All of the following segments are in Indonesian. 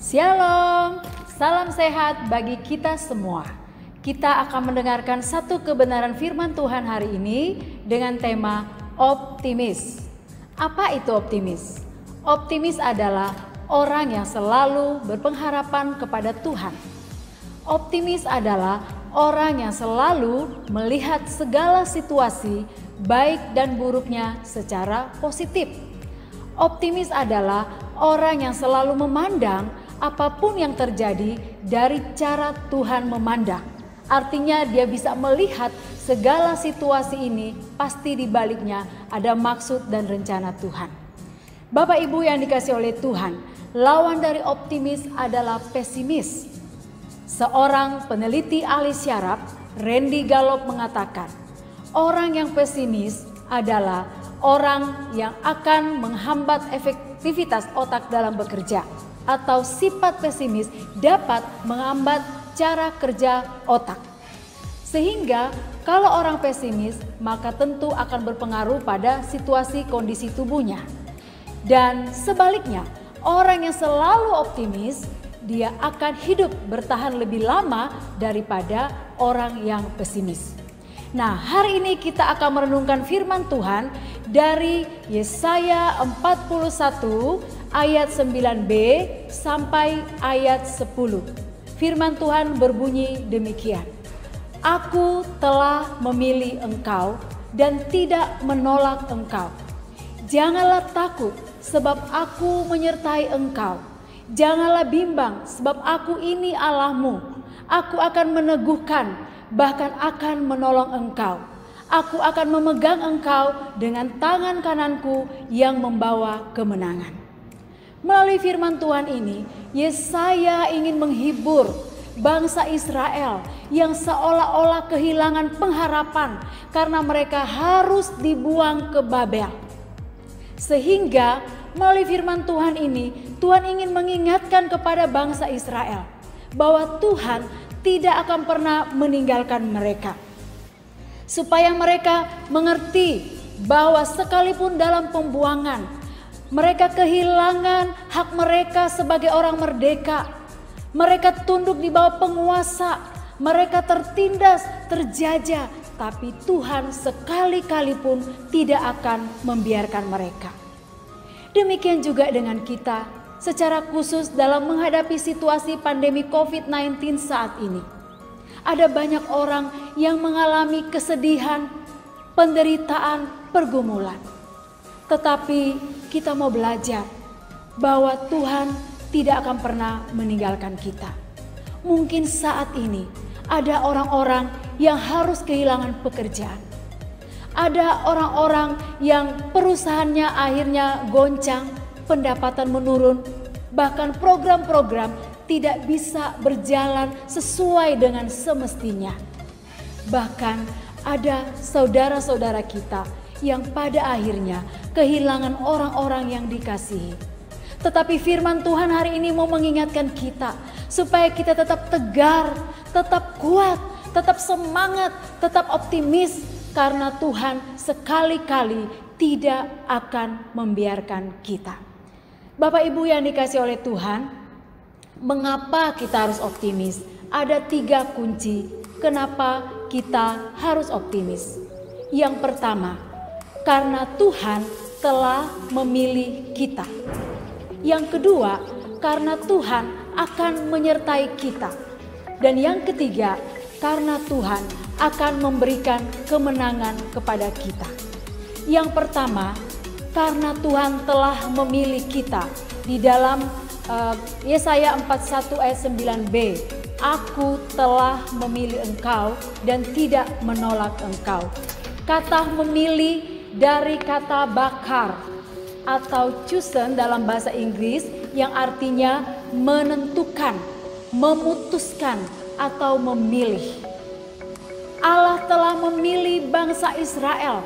Shalom, salam sehat bagi kita semua. Kita akan mendengarkan satu kebenaran firman Tuhan hari ini dengan tema optimis. Apa itu optimis? Optimis adalah orang yang selalu berpengharapan kepada Tuhan. Optimis adalah orang yang selalu melihat segala situasi baik dan buruknya secara positif. Optimis adalah orang yang selalu memandang apapun yang terjadi dari cara Tuhan memandang. Artinya dia bisa melihat segala situasi ini pasti di baliknya ada maksud dan rencana Tuhan. Bapak Ibu yang dikasihi oleh Tuhan, lawan dari optimis adalah pesimis. Seorang peneliti ahli syaraf, Randy Gallup, mengatakan, orang yang pesimis adalah orang yang akan menghambat efektivitas otak dalam bekerja, atau sifat pesimis dapat menghambat cara kerja otak. Sehingga kalau orang pesimis maka tentu akan berpengaruh pada situasi kondisi tubuhnya. Dan sebaliknya, orang yang selalu optimis dia akan hidup bertahan lebih lama daripada orang yang pesimis. Nah, hari ini kita akan merenungkan firman Tuhan dari Yesaya 41 ayat 9b sampai ayat 10. Firman Tuhan berbunyi demikian. Aku telah memilih engkau dan tidak menolak engkau. Janganlah takut sebab aku menyertai engkau. Janganlah bimbang sebab aku ini Allahmu. Aku akan meneguhkan, bahkan akan menolong engkau. Aku akan memegang engkau dengan tangan kananku yang membawa kemenangan. Melalui firman Tuhan ini, Yesaya ingin menghibur bangsa Israel yang seolah-olah kehilangan pengharapan karena mereka harus dibuang ke Babel. Sehingga melalui firman Tuhan ini, Tuhan ingin mengingatkan kepada bangsa Israel bahwa Tuhan tidak akan pernah meninggalkan mereka. Supaya mereka mengerti bahwa sekalipun dalam pembuangan, mereka kehilangan hak mereka sebagai orang merdeka. Mereka tunduk di bawah penguasa, mereka tertindas, terjajah, tapi Tuhan sekali-kali pun tidak akan membiarkan mereka. Demikian juga dengan kita, secara khusus dalam menghadapi situasi pandemi COVID-19 saat ini. Ada banyak orang yang mengalami kesedihan, penderitaan, pergumulan. Tetapi kita mau belajar bahwa Tuhan tidak akan pernah meninggalkan kita. Mungkin saat ini ada orang-orang yang harus kehilangan pekerjaan. Ada orang-orang yang perusahaannya akhirnya goncang, pendapatan menurun, bahkan program-program tidak bisa berjalan sesuai dengan semestinya. Bahkan ada saudara-saudara kita yang pada akhirnya kehilangan orang-orang yang dikasihi. Tetapi firman Tuhan hari ini mau mengingatkan kita supaya kita tetap tegar, tetap kuat, tetap semangat, tetap optimis karena Tuhan sekali-kali tidak akan membiarkan kita. Bapak Ibu yang dikasihi oleh Tuhan, mengapa kita harus optimis? Ada 3 kunci kenapa kita harus optimis. Yang pertama, karena Tuhan telah memilih kita. Yang kedua, karena Tuhan akan menyertai kita. Dan yang ketiga, karena Tuhan akan memberikan kemenangan kepada kita. Yang pertama, karena Tuhan telah memilih kita. Di dalam Yesaya 41 ayat 9b, aku telah memilih engkau dan tidak menolak engkau. Kata memilih dari kata bakar atau chosen dalam bahasa Inggris yang artinya menentukan, memutuskan atau memilih. Allah telah memilih bangsa Israel,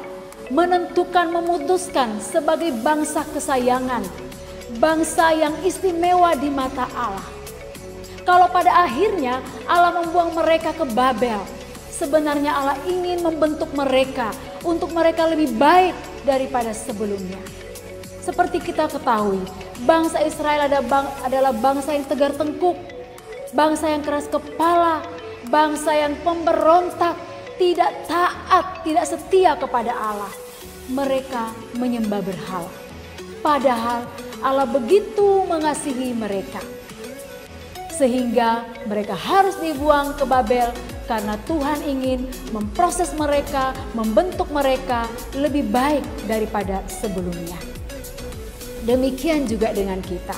menentukan, memutuskan sebagai bangsa kesayangan, bangsa yang istimewa di mata Allah. Kalau pada akhirnya Allah membuang mereka ke Babel, sebenarnya Allah ingin membentuk mereka untuk mereka lebih baik daripada sebelumnya. Seperti kita ketahui Bangsa Israel adalah bangsa yang tegar tengkuk, bangsa yang keras kepala, bangsa yang pemberontak, tidak taat, tidak setia kepada Allah. Mereka menyembah berhala. Padahal Allah begitu mengasihi mereka. Sehingga mereka harus dibuang ke Babel karena Tuhan ingin memproses mereka, membentuk mereka lebih baik daripada sebelumnya. Demikian juga dengan kita.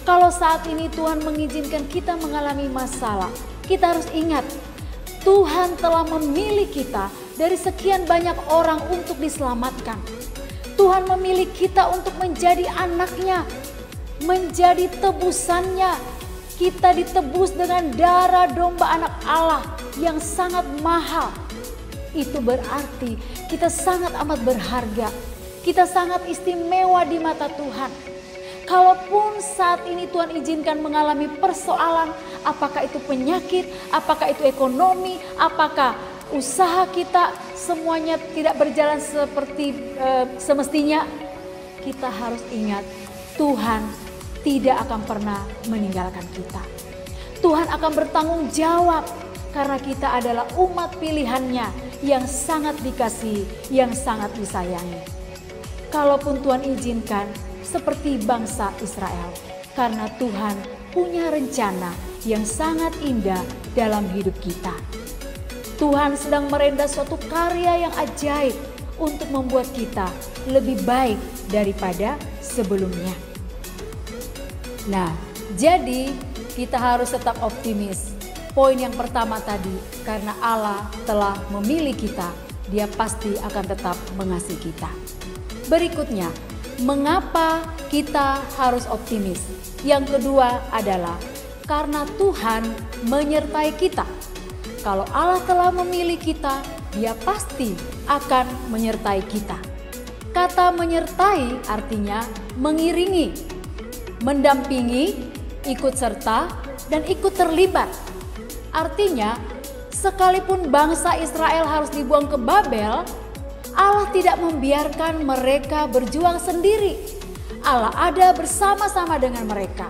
Kalau saat ini Tuhan mengizinkan kita mengalami masalah, kita harus ingat Tuhan telah memilih kita dari sekian banyak orang untuk diselamatkan. Tuhan memilih kita untuk menjadi anaknya, menjadi tebusannya. Kita ditebus dengan darah domba anak Allah yang sangat mahal. Itu berarti kita sangat amat berharga. Kita sangat istimewa di mata Tuhan. Kalaupun saat ini Tuhan izinkan mengalami persoalan, apakah itu penyakit, apakah itu ekonomi, apakah usaha kita semuanya tidak berjalan seperti semestinya, kita harus ingat Tuhan tidak akan pernah meninggalkan kita. Tuhan akan bertanggung jawab karena kita adalah umat pilihannya yang sangat dikasihi, yang sangat disayangi. Kalaupun Tuhan izinkan seperti bangsa Israel, karena Tuhan punya rencana yang sangat indah dalam hidup kita. Tuhan sedang merenda suatu karya yang ajaib untuk membuat kita lebih baik daripada sebelumnya. Nah, jadi kita harus tetap optimis. Poin yang pertama tadi, karena Allah telah memilih kita, Dia pasti akan tetap mengasihi kita. Berikutnya, mengapa kita harus optimis? Yang kedua adalah karena Tuhan menyertai kita. Kalau Allah telah memilih kita, Dia pasti akan menyertai kita. Kata menyertai artinya mengiringi, mendampingi, ikut serta, dan ikut terlibat. Artinya, sekalipun bangsa Israel harus dibuang ke Babel, Allah tidak membiarkan mereka berjuang sendiri. Allah ada bersama-sama dengan mereka.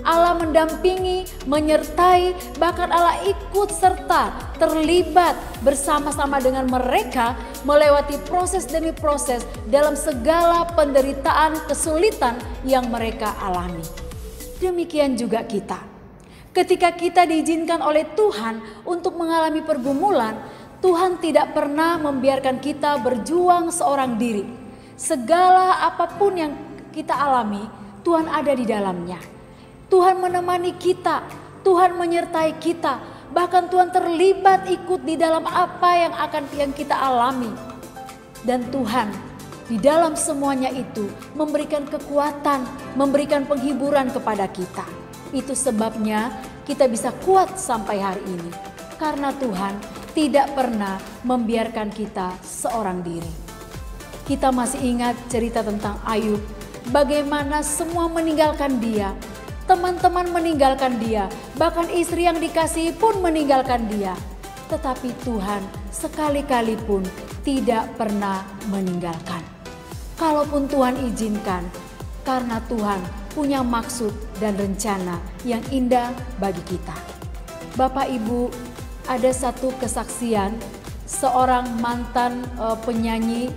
Allah mendampingi, menyertai, bahkan Allah ikut serta, terlibat bersama-sama dengan mereka melewati proses demi proses dalam segala penderitaan, kesulitan yang mereka alami. Demikian juga kita. Ketika kita diizinkan oleh Tuhan untuk mengalami pergumulan, Tuhan tidak pernah membiarkan kita berjuang seorang diri. Segala apapun yang kita alami, Tuhan ada di dalamnya. Tuhan menemani kita, Tuhan menyertai kita, bahkan Tuhan terlibat ikut di dalam apa yang kita alami. Dan Tuhan di dalam semuanya itu memberikan kekuatan, memberikan penghiburan kepada kita. Itu sebabnya kita bisa kuat sampai hari ini, karena Tuhan tidak pernah membiarkan kita seorang diri. Kita masih ingat cerita tentang Ayub, bagaimana semua meninggalkan dia. Teman-teman meninggalkan dia, bahkan istri yang dikasihi pun meninggalkan dia. Tetapi Tuhan sekali-kali pun tidak pernah meninggalkan. Kalaupun Tuhan izinkan, karena Tuhan punya maksud dan rencana yang indah bagi kita. Bapak Ibu, ada satu kesaksian seorang mantan penyanyi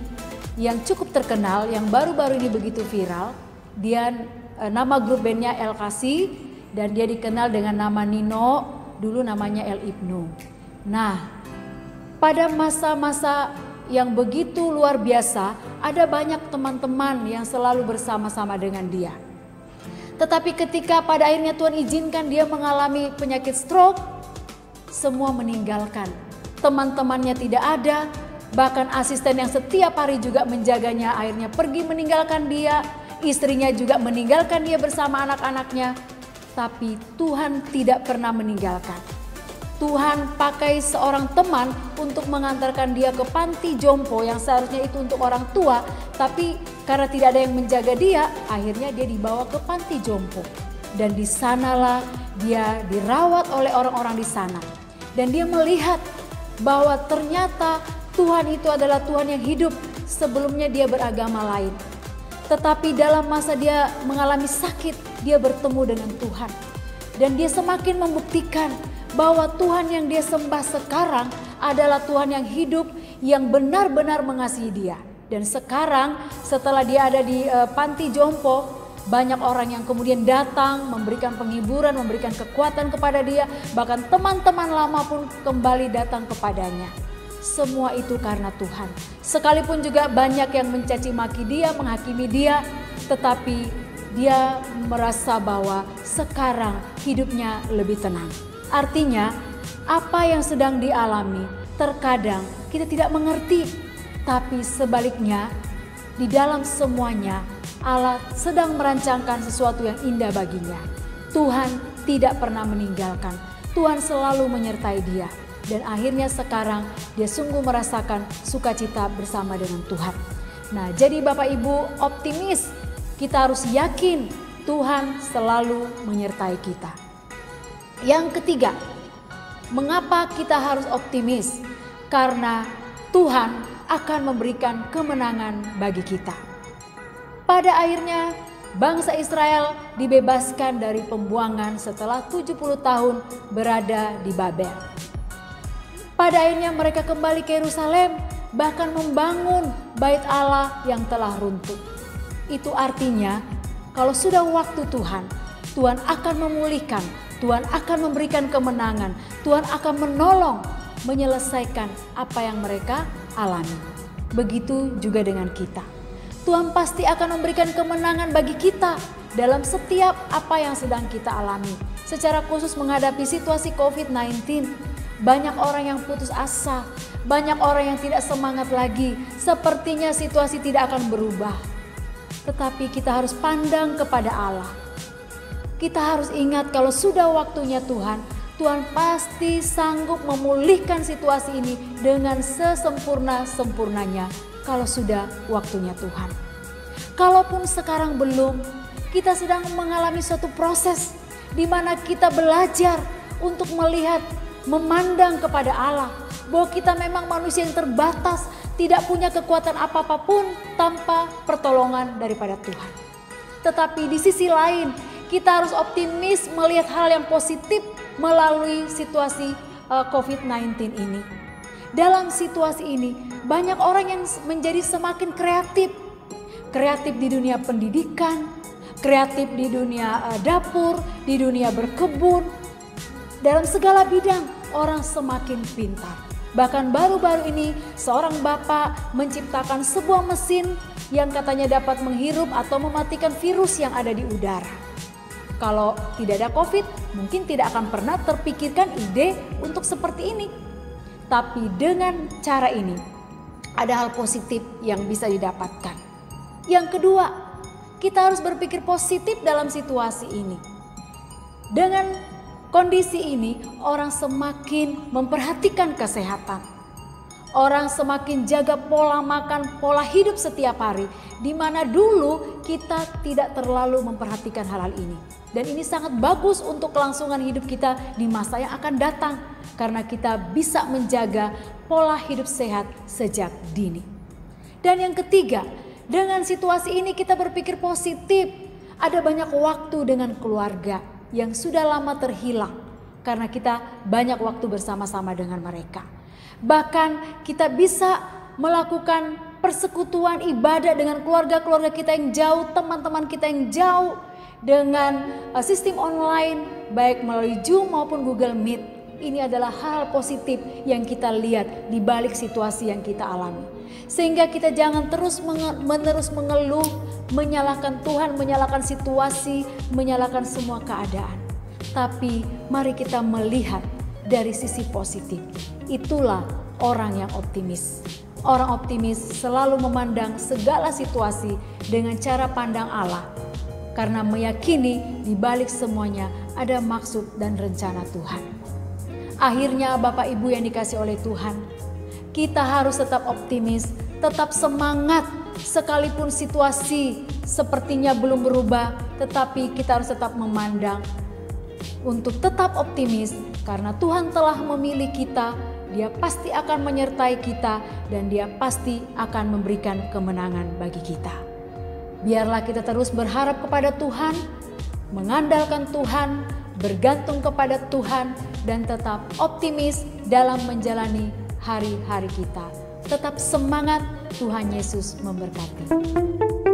yang cukup terkenal, yang baru-baru ini begitu viral. Dia nama grup bandnya El Kasih, dan dia dikenal dengan nama Nino, dulu namanya El Ibnu. Nah, pada masa-masa yang begitu luar biasa, ada banyak teman-teman yang selalu bersama-sama dengan dia. Tetapi ketika pada akhirnya Tuhan izinkan dia mengalami penyakit stroke, semua meninggalkan. Teman-temannya tidak ada, bahkan asisten yang setiap hari juga menjaganya akhirnya pergi meninggalkan dia. Istrinya juga meninggalkan dia bersama anak-anaknya. Tapi Tuhan tidak pernah meninggalkan. Tuhan pakai seorang teman untuk mengantarkan dia ke panti jompo yang seharusnya itu untuk orang tua. Tapi karena tidak ada yang menjaga dia, akhirnya dia dibawa ke panti jompo. Dan di sanalah dia dirawat oleh orang-orang di sana. Dan dia melihat bahwa ternyata Tuhan itu adalah Tuhan yang hidup. Sebelumnya dia beragama lain. Tetapi dalam masa dia mengalami sakit, dia bertemu dengan Tuhan. Dan dia semakin membuktikan bahwa Tuhan yang dia sembah sekarang adalah Tuhan yang hidup, yang benar-benar mengasihi dia. Dan sekarang setelah dia ada di panti jompo, banyak orang yang kemudian datang memberikan penghiburan, memberikan kekuatan kepada dia. Bahkan teman-teman lama pun kembali datang kepadanya. Semua itu karena Tuhan. Sekalipun juga banyak yang mencaci maki dia, menghakimi dia, tetapi dia merasa bahwa sekarang hidupnya lebih tenang. Artinya apa yang sedang dialami terkadang kita tidak mengerti, tapi sebaliknya di dalam semuanya Allah sedang merancangkan sesuatu yang indah baginya. Tuhan tidak pernah meninggalkan, Tuhan selalu menyertai dia. Dan akhirnya sekarang dia sungguh merasakan sukacita bersama dengan Tuhan. Nah, jadi Bapak Ibu optimis, kita harus yakin Tuhan selalu menyertai kita. Yang ketiga, mengapa kita harus optimis? Karena Tuhan akan memberikan kemenangan bagi kita. Pada akhirnya bangsa Israel dibebaskan dari pembuangan setelah 70 tahun berada di Babel. Pada akhirnya mereka kembali ke Yerusalem, bahkan membangun bait Allah yang telah runtuh. Itu artinya kalau sudah waktu Tuhan, Tuhan akan memulihkan, Tuhan akan memberikan kemenangan, Tuhan akan menolong menyelesaikan apa yang mereka alami. Begitu juga dengan kita. Tuhan pasti akan memberikan kemenangan bagi kita dalam setiap apa yang sedang kita alami. Secara khusus menghadapi situasi COVID-19, banyak orang yang putus asa, banyak orang yang tidak semangat lagi. Sepertinya situasi tidak akan berubah. Tetapi kita harus pandang kepada Allah. Kita harus ingat kalau sudah waktunya Tuhan, Tuhan pasti sanggup memulihkan situasi ini dengan sesempurna-sempurnanya. Kalau sudah waktunya Tuhan. Kalaupun sekarang belum, kita sedang mengalami suatu proses di mana kita belajar untuk melihat, memandang kepada Allah, bahwa kita memang manusia yang terbatas, tidak punya kekuatan apa-apapun tanpa pertolongan daripada Tuhan. Tetapi di sisi lain, kita harus optimis melihat hal yang positif melalui situasi COVID-19 ini. Dalam situasi ini, banyak orang yang menjadi semakin kreatif. Kreatif di dunia pendidikan, kreatif di dunia dapur, di dunia berkebun. Dalam segala bidang, orang semakin pintar. Bahkan baru-baru ini, seorang bapak menciptakan sebuah mesin yang katanya dapat menghirup atau mematikan virus yang ada di udara. Kalau tidak ada COVID, mungkin tidak akan pernah terpikirkan ide untuk seperti ini. Tapi dengan cara ini, ada hal positif yang bisa didapatkan. Yang kedua, kita harus berpikir positif dalam situasi ini. Dengan kondisi ini, orang semakin memperhatikan kesehatan. Orang semakin jaga pola makan, pola hidup setiap hari. Di mana dulu kita tidak terlalu memperhatikan hal-hal ini. Dan ini sangat bagus untuk kelangsungan hidup kita di masa yang akan datang. Karena kita bisa menjaga pola hidup sehat sejak dini. Dan yang ketiga, dengan situasi ini kita berpikir positif. Ada banyak waktu dengan keluarga yang sudah lama terhilang. Karena kita banyak waktu bersama-sama dengan mereka. Bahkan kita bisa melakukan persekutuan ibadah dengan keluarga-keluarga kita yang jauh, teman-teman kita yang jauh. Dengan sistem online baik melalui Zoom maupun Google Meet. Ini adalah hal positif yang kita lihat di balik situasi yang kita alami. Sehingga kita jangan terus-menerus mengeluh, menyalahkan Tuhan, menyalahkan situasi, menyalahkan semua keadaan. Tapi mari kita melihat dari sisi positif. Itulah orang yang optimis. Orang optimis selalu memandang segala situasi dengan cara pandang Allah. Karena meyakini di balik semuanya ada maksud dan rencana Tuhan. Akhirnya Bapak Ibu yang dikasih oleh Tuhan, kita harus tetap optimis, tetap semangat sekalipun situasi sepertinya belum berubah, tetapi kita harus tetap memandang untuk tetap optimis karena Tuhan telah memilih kita, Dia pasti akan menyertai kita dan Dia pasti akan memberikan kemenangan bagi kita. Biarlah kita terus berharap kepada Tuhan, mengandalkan Tuhan, bergantung kepada Tuhan, dan tetap optimis dalam menjalani hari-hari kita. Tetap semangat, Tuhan Yesus memberkati.